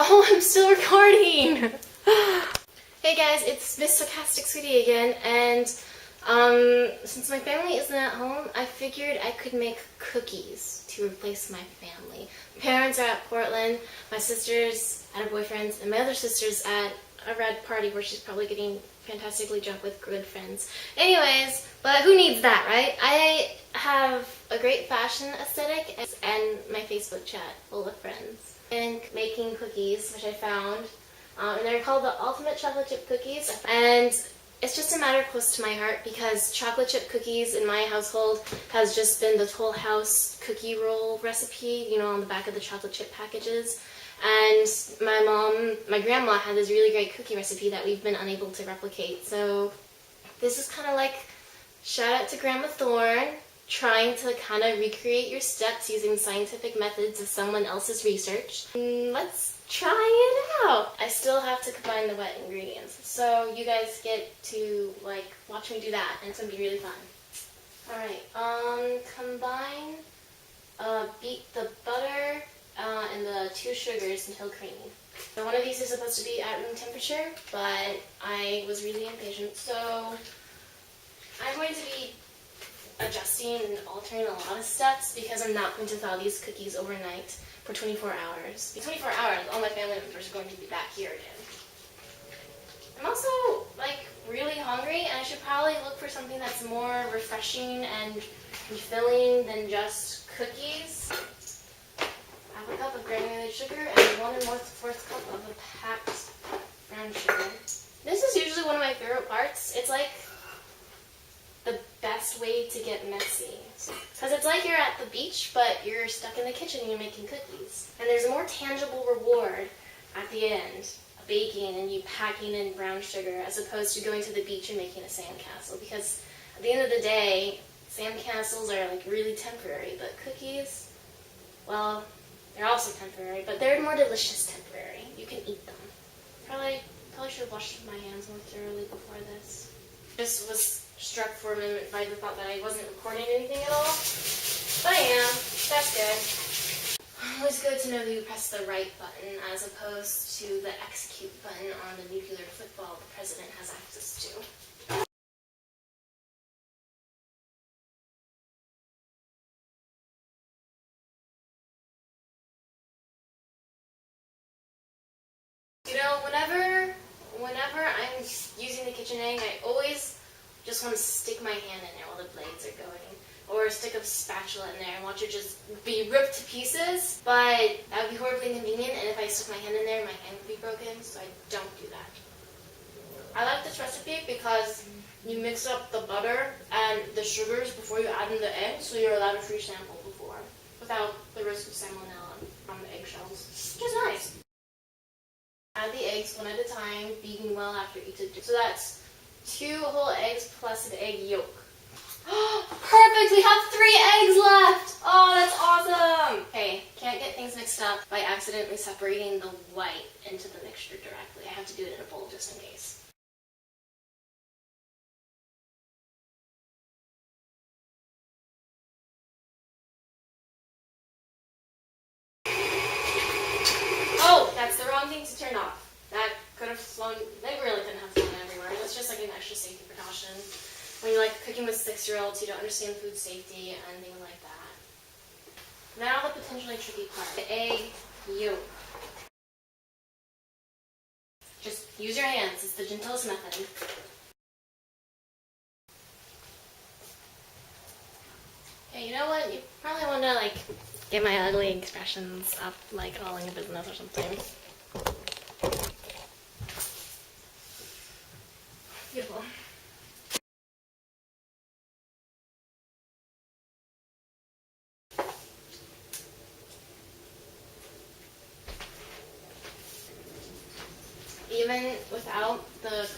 Oh, I'm still recording! Hey guys, it's Miss Sarcastic Sweetie again, and since my family isn't at home, I figured I could make cookies to replace my family. My parents are at Portland, my sister's at her boyfriend's, and my other sister's at a red party where she's probably getting fantastically drunk with good friends. Anyways, but who needs that, right? I have a great fashion aesthetic and my Facebook chat full of friends. And making cookies, which I found, and they're called the Ultimate Chocolate Chip Cookies. And it's just a matter close to my heart because chocolate chip cookies in my household has just been the Toll House cookie roll recipe, you know, on the back of the chocolate chip packages. And my grandma had this really great cookie recipe that we've been unable to replicate. So this is kind of like shout out to Grandma Thorne, trying to kind of recreate your steps using scientific methods of someone else's research. Let's try it out. I still have to combine the wet ingredients, so you guys get to like watch me do that, and it's gonna be really fun. Alright, combine, beat the butter and the 2 sugars until creamy. So one of these is supposed to be at room temperature, but I was really impatient, so I'm going to be adjusting and altering a lot of steps because I'm not going to thaw these cookies overnight for 24 hours. In 24 hours, all my family members are going to be back here again. I'm also, like, really hungry, and I should probably look for something that's more refreshing and refilling than just cookies. 1/2 cup of granulated sugar and 1 1/4 cup of a packed brown sugar. This is usually one of my favorite parts. It's like the best way to get messy. Because it's like you're at the beach, but you're stuck in the kitchen and you're making cookies. And there's a more tangible reward at the end of baking and you packing in brown sugar as opposed to going to the beach and making a sandcastle. Because at the end of the day, sandcastles are like really temporary, but cookies, well, they're also temporary, but they're more delicious temporary. You can eat them. Probably should have washed my hands more thoroughly before this. Just was struck for a minute by the thought that I wasn't recording anything at all. But I am. That's good. Always good to know that you press the right button as opposed to the execute button on the nuclear football the president has access to. You know, whenever I'm using the KitchenAid, I always just want to stick my hand in there while the blades are going. Or stick a spatula in there and watch it just be ripped to pieces. But that would be horribly inconvenient, and if I stuck my hand in there, my hand would be broken, so I don't do that. I like this recipe because you mix up the butter and the sugars before you add in the eggs, so you're allowed a free sample before, without the risk of salmonella from the eggshells, which is nice. Add the eggs one at a time, beating well after each. So that's 2 whole eggs plus an egg yolk. Perfect! We have 3 eggs left! Oh, that's awesome! Okay, can't get things mixed up by accidentally separating the white into the mixture directly. I have to do it in a bowl just in case. Oh, that's the wrong thing to turn off. That could have flown, they really couldn't have flown everywhere. That's just like an extra safety precaution. When you're like cooking with 6-year-olds who don't understand food safety and things like that. Now the potentially tricky part. The egg yolk. Just use your hands. It's the gentlest method. Okay, you know what? You probably want to like get my ugly expressions up like all in your business or something. Beautiful. Even without the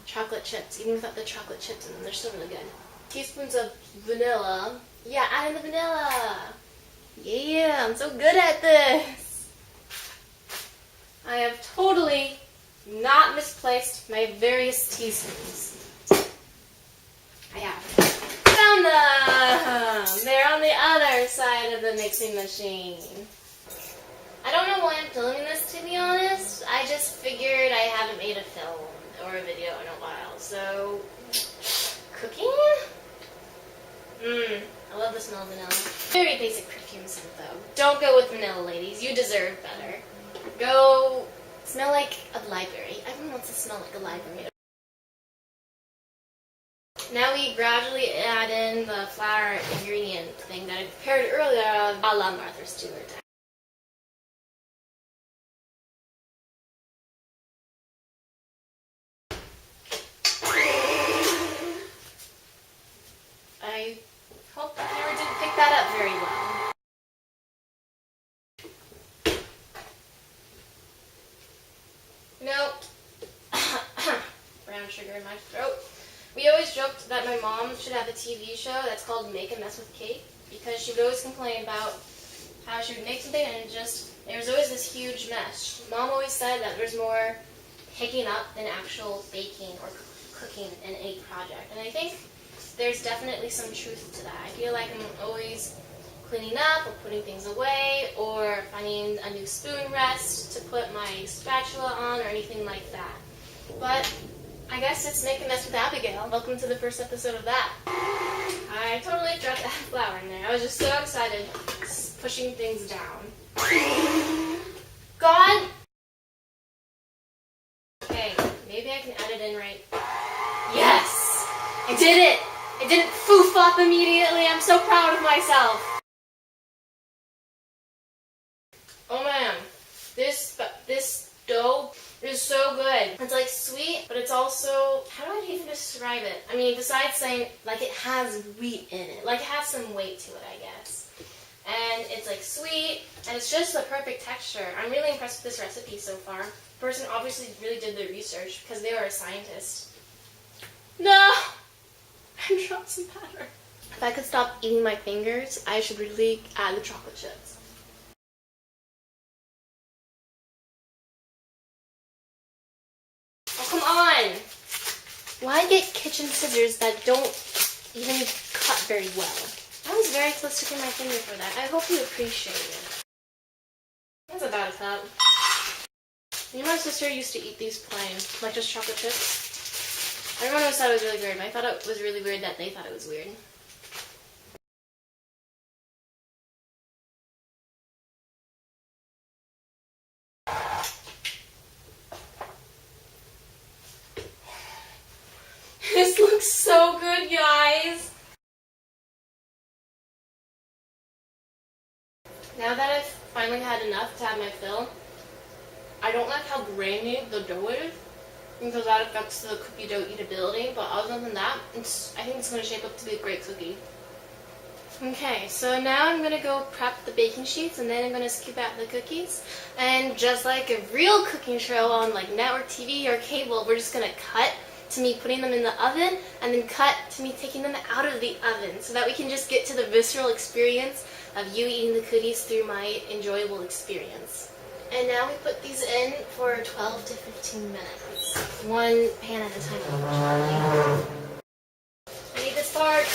chocolate chips, in them, they're still really good. Teaspoons of vanilla. Yeah, add in the vanilla. Yeah, I'm so good at this. I have totally not misplaced my various teaspoons. I have. Found them! They're on the other side of the mixing machine. I don't know why I'm filming this, to be honest. I just figured I haven't made a film or a video in a while, so... Cooking? I love the smell of vanilla. Very basic perfume scent, though. Don't go with vanilla, ladies. You deserve better. Go smell like a library. Everyone wants to smell like a library. Now we gradually add in the flour ingredient thing that I prepared earlier, a la Martha Stewart. I hope the camera didn't pick that up very well. Nope. Brown sugar in my throat. We always joked that my mom should have a TV show that's called Make a Mess with Kate, because she would always complain about how she would make something and there was always this huge mess. Mom always said that there's more picking up than actual baking or cooking in a project. And I think there's definitely some truth to that. I feel like I'm always cleaning up or putting things away or finding a new spoon rest to put my spatula on or anything like that. But I guess it's Make a Mess with Abigail. Welcome to the first episode of that. I totally dropped that flour in there. I was just so excited pushing things down. God! Okay, maybe I can add it in right. Yes! I did it! I didn't foof up immediately. I'm so proud of myself. Oh man, this dough is so good. It's like sweet, but it's also, how do I even describe it? I mean, besides saying like it has wheat in it, like it has some weight to it, I guess. And it's like sweet, and it's just the perfect texture. I'm really impressed with this recipe so far. The person obviously really did their research because they are a scientist. No! I dropped some batter. If I could stop eating my fingers, I should really add the chocolate chips. Oh, come on! Why get kitchen scissors that don't even cut very well? I was very close to getting my finger for that. I hope you appreciate it. That's about a cup. Me and my sister used to eat these plain, like just chocolate chips. Everyone always thought it was really weird, but I thought it was really weird that they thought it was weird. This looks so good, guys! Now that I've finally had enough to have my fill, I don't like how grainy the dough is, because that affects the cookie dough eatability, but other than that, I think it's going to shape up to be a great cookie. Okay, so now I'm going to go prep the baking sheets, and then I'm going to scoop out the cookies. And just like a real cooking show on like network TV or cable, we're just going to cut to me putting them in the oven, and then cut to me taking them out of the oven, so that we can just get to the visceral experience of you eating the cookies through my enjoyable experience. And now we put these in for 12 to 15 minutes. One pan at a time, unfortunately. I need this part.